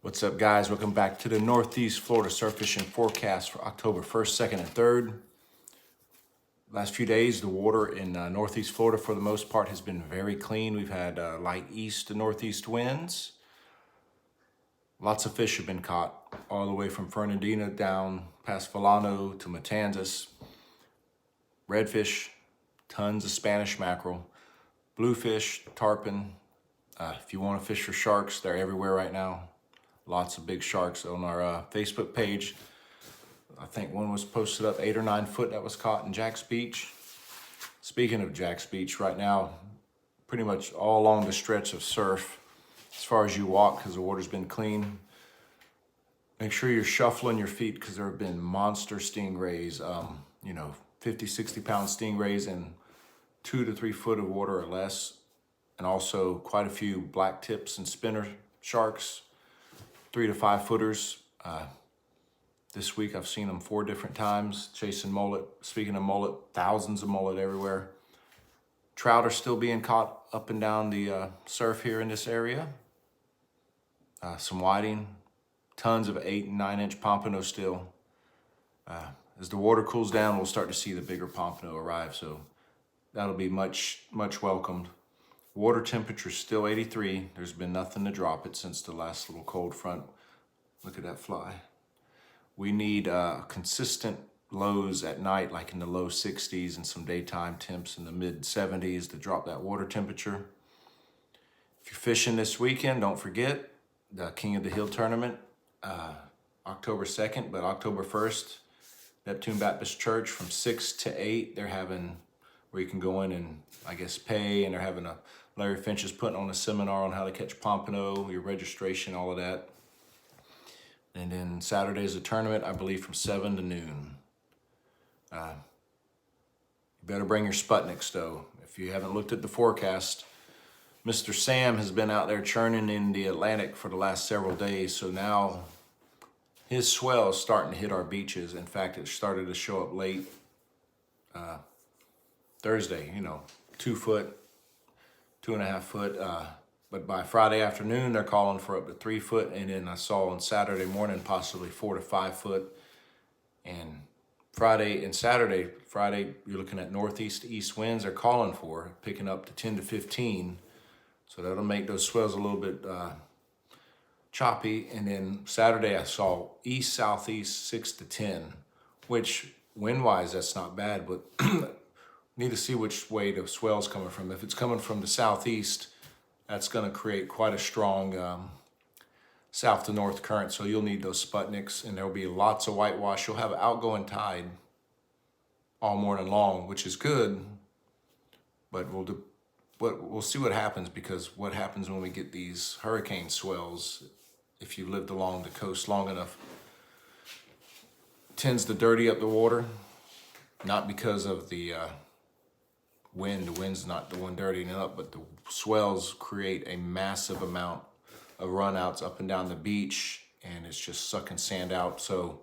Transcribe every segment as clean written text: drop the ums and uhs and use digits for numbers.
What's up, guys? Welcome back to the Northeast Florida Surf Fishing Forecast for October 1st, 2nd, and 3rd. Last few days, the water in Northeast Florida, for the most part, has been very clean. We've had light east to northeast winds. Lots of fish have been caught all the way from Fernandina down past Volano to Matanzas. Redfish, tons of Spanish mackerel, bluefish, tarpon. If you want to fish for sharks, they're everywhere right now. Lots of big sharks on our Facebook page. I think one was posted up 8 or 9 foot that was caught in Jack's Beach. Speaking of Jack's Beach, right now, pretty much all along the stretch of surf, as far as you walk, because the water's been clean, make sure you're shuffling your feet because there have been monster stingrays, 50, 60 pound stingrays in 2 to 3 foot of water or less. And also quite a few black tips and spinner sharks, 3 to 5 footers. This week I've seen them 4 different times chasing mullet. Speaking of mullet, thousands of mullet everywhere. Trout are still being caught up and down the surf here in this area. Some whiting, tons of 8 and 9 inch pompano still. As the water cools down, we'll start to see the bigger pompano arrive, so that'll be much welcomed. Water temperature is still 83. There's been nothing to drop it since the last little cold front. Look at that fly. We need consistent lows at night, like in the low 60s, and some daytime temps in the mid 70s to drop that water temperature. If you're fishing this weekend, don't forget the King of the Hill tournament, October 2nd, but October 1st, Neptune Baptist Church from 6 to 8, they're having where you can go in and I guess pay, and they're having Larry Finch is putting on a seminar on how to catch pompano, your registration, all of that. And then Saturday's a tournament, I believe, from 7 to noon. You better bring your Sputniks, though. If you haven't looked at the forecast, Mr. Sam has been out there churning in the Atlantic for the last several days, so now his swell is starting to hit our beaches. In fact, it started to show up late Thursday, 2 foot, 2.5 foot. But by Friday afternoon, they're calling for up to 3 foot. And then I saw on Saturday morning, possibly 4 to 5 foot. And Friday and Saturday, you're looking at northeast to east winds they're calling for, picking up to 10 to 15. So that'll make those swells a little bit choppy. And then Saturday, I saw east, southeast, 6 to 10, which wind-wise, that's not bad, but need to see which way the swell's coming from. If it's coming from the southeast, that's going to create quite a strong south to north current. So you'll need those Sputniks, and there'll be lots of whitewash. You'll have outgoing tide all morning long, which is good, but we'll see what happens, because what happens when we get these hurricane swells, if you lived along the coast long enough, tends to dirty up the water, not because of the wind. The wind's not the one dirtying it up, but the swells create a massive amount of runouts up and down the beach, and it's just sucking sand out. So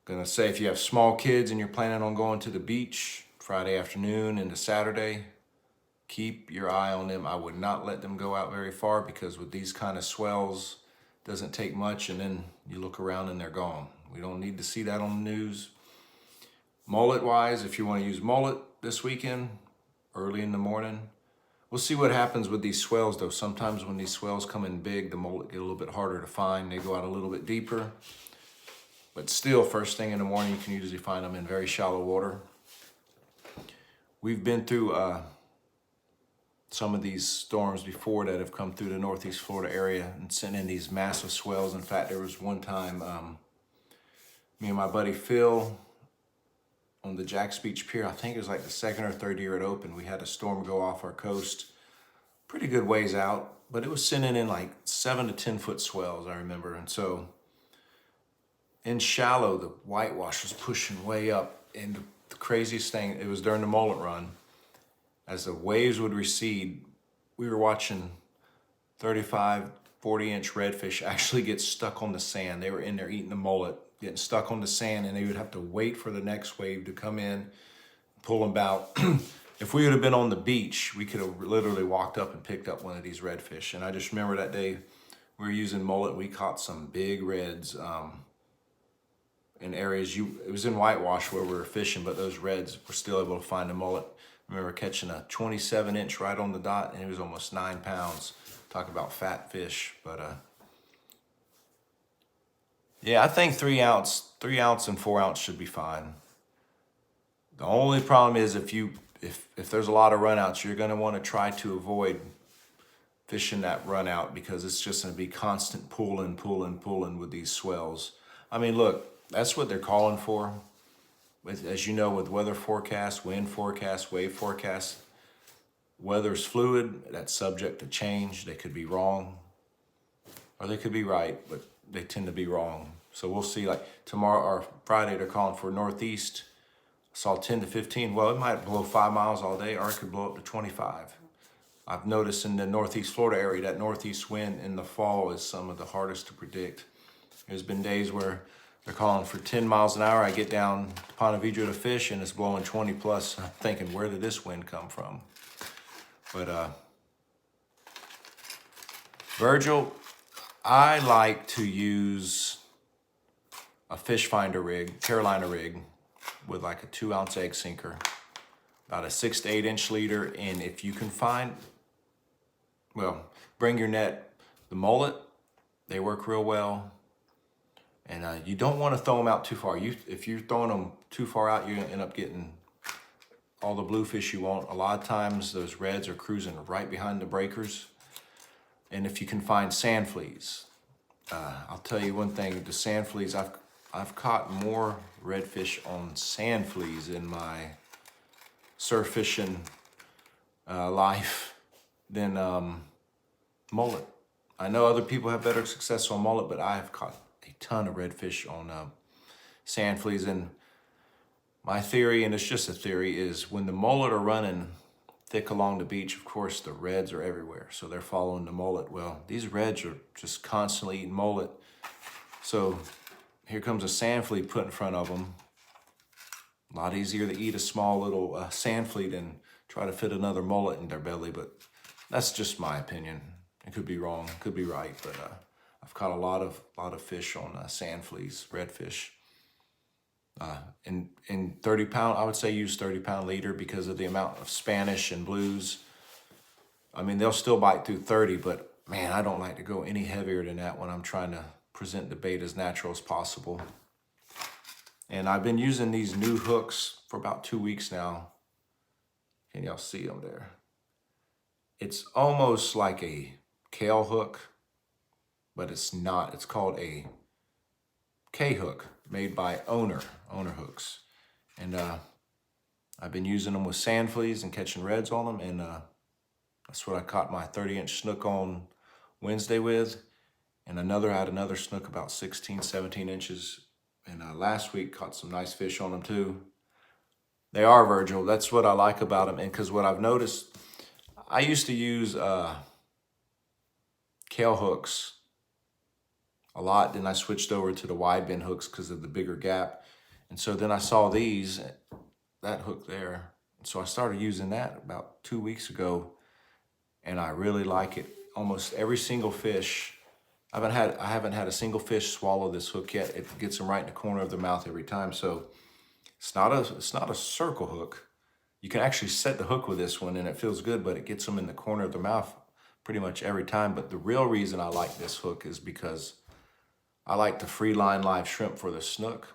gonna say, if you have small kids and you're planning on going to the beach Friday afternoon into Saturday, keep your eye on them. I would not let them go out very far, because with these kind of swells, it doesn't take much, and then you look around and they're gone. We don't need to see that on the news. Mullet wise, if you want to use mullet this weekend, early in the morning, we'll see what happens with these swells, though. Sometimes when these swells come in big, the mullet get a little bit harder to find. They go out a little bit deeper, but still, first thing in the morning, you can usually find them in very shallow water. We've been through some of these storms before that have come through the Northeast Florida area and sent in these massive swells. In fact, there was one time me and my buddy Phil on the Jack's Beach Pier, I think it was like the 2nd or 3rd year it opened, we had a storm go off our coast pretty good ways out, but it was sending in like 7 to 10 foot swells, I remember. And so in shallow, the whitewash was pushing way up. And the craziest thing, it was during the mullet run, as the waves would recede, we were watching 35, 40 inch redfish actually get stuck on the sand. They were in there eating the mullet, getting stuck on the sand, and they would have to wait for the next wave to come in, pull them out. If we would have been on the beach, we could have literally walked up and picked up one of these redfish. And I just remember that day, we were using mullet. We caught some big reds in areas. It was in whitewash where we were fishing, but those reds were still able to find a mullet. I remember catching a 27-inch right on the dot, and it was almost 9 pounds. Talk about fat fish, but yeah, I think 3 ounce and 4 ounce should be fine. The only problem is if there's a lot of runouts, you're gonna want to try to avoid fishing that run out, because it's just gonna be constant pulling with these swells. I mean, look, that's what they're calling for. As you know, with weather forecasts, wind forecasts, wave forecasts, weather's fluid, that's subject to change. They could be wrong, or they could be right, but they tend to be wrong. So we'll see. Like tomorrow or Friday, they're calling for northeast. I saw 10 to 15. Well, it might blow 5 miles all day, or it could blow up to 25. I've noticed in the northeast Florida area, that northeast wind in the fall is some of the hardest to predict. There's been days where they're calling for 10 miles an hour. I get down to Ponte Vedra to fish, and it's blowing 20 plus. I'm thinking, where did this wind come from? But Virgil, I like to use a fish finder rig, Carolina rig, with like a 2 ounce egg sinker, about a 6 to 8 inch leader. And if you can find, well, bring your net. The mullet, they work real well. And you don't want to throw them out too far. If you're throwing them too far out, you're gonna end up getting all the bluefish you want. A lot of times those reds are cruising right behind the breakers. And if you can find sand fleas, I'll tell you one thing, the sand fleas, I've caught more redfish on sand fleas in my surf fishing life than mullet. I know other people have better success on mullet, but I have caught a ton of redfish on sand fleas. And my theory, and it's just a theory, is when the mullet are running thick along the beach, of course, the reds are everywhere. So they're following the mullet. Well, these reds are just constantly eating mullet. So here comes a sand flea put in front of them. A lot easier to eat a small little sand flea than try to fit another mullet in their belly. But that's just my opinion. It could be wrong, could be right. But I've caught a lot of fish on sand fleas, redfish. In 30 pound, I would say use 30 pound leader because of the amount of Spanish and blues. I mean, they'll still bite through 30, but man, I don't like to go any heavier than that when I'm trying to present the bait as natural as possible. And I've been using these new hooks for about 2 weeks now. Can y'all see them there? It's almost like a Kahle hook, but it's not. It's called a K-hook, made by Owner hooks. And I've been using them with sand fleas and catching reds on them. And that's what I caught my 30-inch snook on Wednesday with. And I had another snook about 16, 17 inches. And last week caught some nice fish on them too. They are, Virgil. That's what I like about them. And because what I've noticed, I used to use Kahle hooks a lot. Then I switched over to the wide bend hooks because of the bigger gap. And so then I saw that hook there. So I started using that about 2 weeks ago, and I really like it. Almost every single fish, I haven't had a single fish swallow this hook yet. It gets them right in the corner of the mouth every time. So it's not a circle hook. You can actually set the hook with this one and it feels good, but it gets them in the corner of the mouth pretty much every time. But the real reason I like this hook is because I like to free line live shrimp for the snook.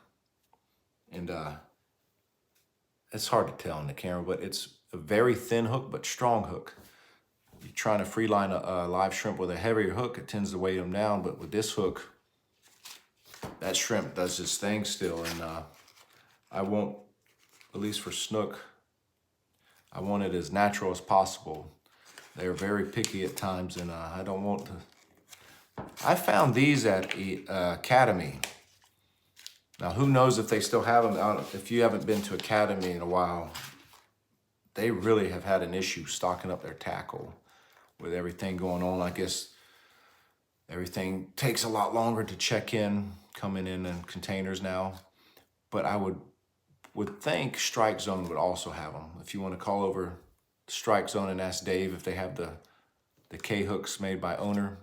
And it's hard to tell on the camera, but it's a very thin hook, but strong hook. You're trying to free line a live shrimp with a heavier hook, it tends to weigh them down. But with this hook, that shrimp does its thing still. And I won't, at least for snook, I want it as natural as possible. They're very picky at times, and I don't want to. I found these at Academy. Now, who knows if they still have them? If you haven't been to Academy in a while, they really have had an issue stocking up their tackle with everything going on. I guess everything takes a lot longer to check in, coming in containers now. But I would think Strike Zone would also have them. If you want to call over Strike Zone and ask Dave if they have the K-hooks made by Owner,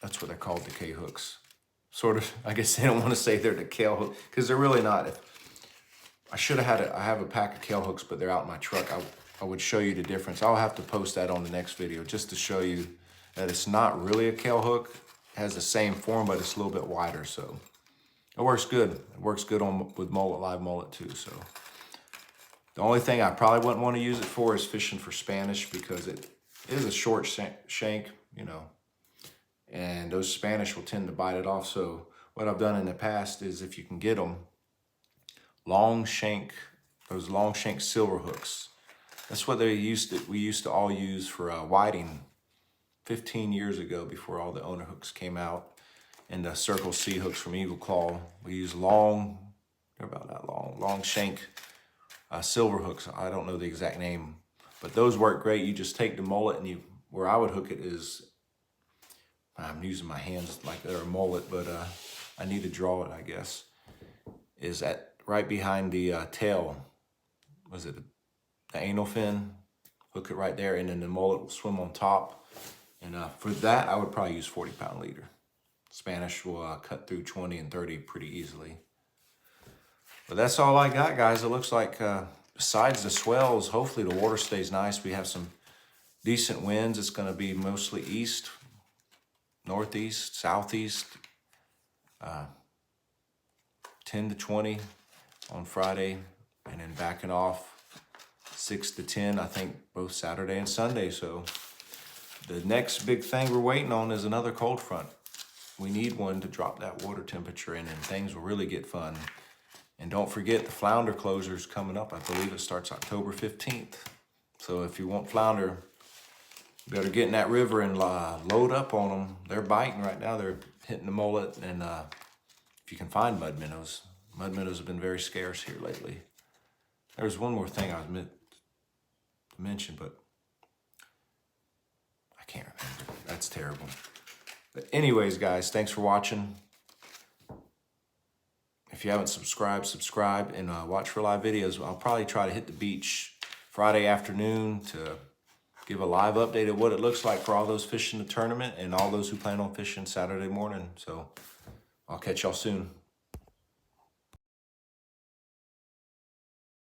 That's what they're called, decay hooks. Sort of, I guess they don't want to say they're decay hook, because they're really not. If I should have had I have a pack of Kahle hooks, but they're out in my truck. I would show you the difference. I'll have to post that on the next video just to show you that it's not really a Kahle hook. It has the same form, but it's a little bit wider, so it works good. It works good with mullet, live mullet too, so. The only thing I probably wouldn't want to use it for is fishing for Spanish, because it is a short shank, you know, and those Spanish will tend to bite it off. So what I've done in the past is, if you can get them, those long shank silver hooks. That's what we used to all use for whiting 15 years ago, before all the owner hooks came out, and the Circle C hooks from Eagle Claw. We use they're about that long shank silver hooks. I don't know the exact name, but those work great. You just take the mullet, and where I would hook it is, I'm using my hands like they're a mullet, but I need to draw it, I guess, is at right behind the tail. Was it the anal fin? Hook it right there, and then the mullet will swim on top. And for that, I would probably use 40-pound leader. Spanish will cut through 20 and 30 pretty easily. But that's all I got, guys. It looks like besides the swells, hopefully the water stays nice. We have some decent winds. It's going to be mostly east, northeast, southeast, 10 to 20 on Friday, and then backing off 6 to 10, I think, both Saturday and Sunday. So the next big thing we're waiting on is another cold front. We need one to drop that water temperature in, and things will really get fun. And don't forget, the flounder closure is coming up. I believe it starts October 15th. So if you want flounder, you better get in that river and load up on them. They're biting right now. They're hitting the mullet. And if you can find mud minnows have been very scarce here lately. There's one more thing I was meant to mention, but I can't remember. That's terrible. But anyways, guys, thanks for watching. If you haven't subscribed, subscribe, and watch for live videos. I'll probably try to hit the beach Friday afternoon to give a live update of what it looks like for all those fishing the tournament and all those who plan on fishing Saturday morning. So I'll catch y'all soon.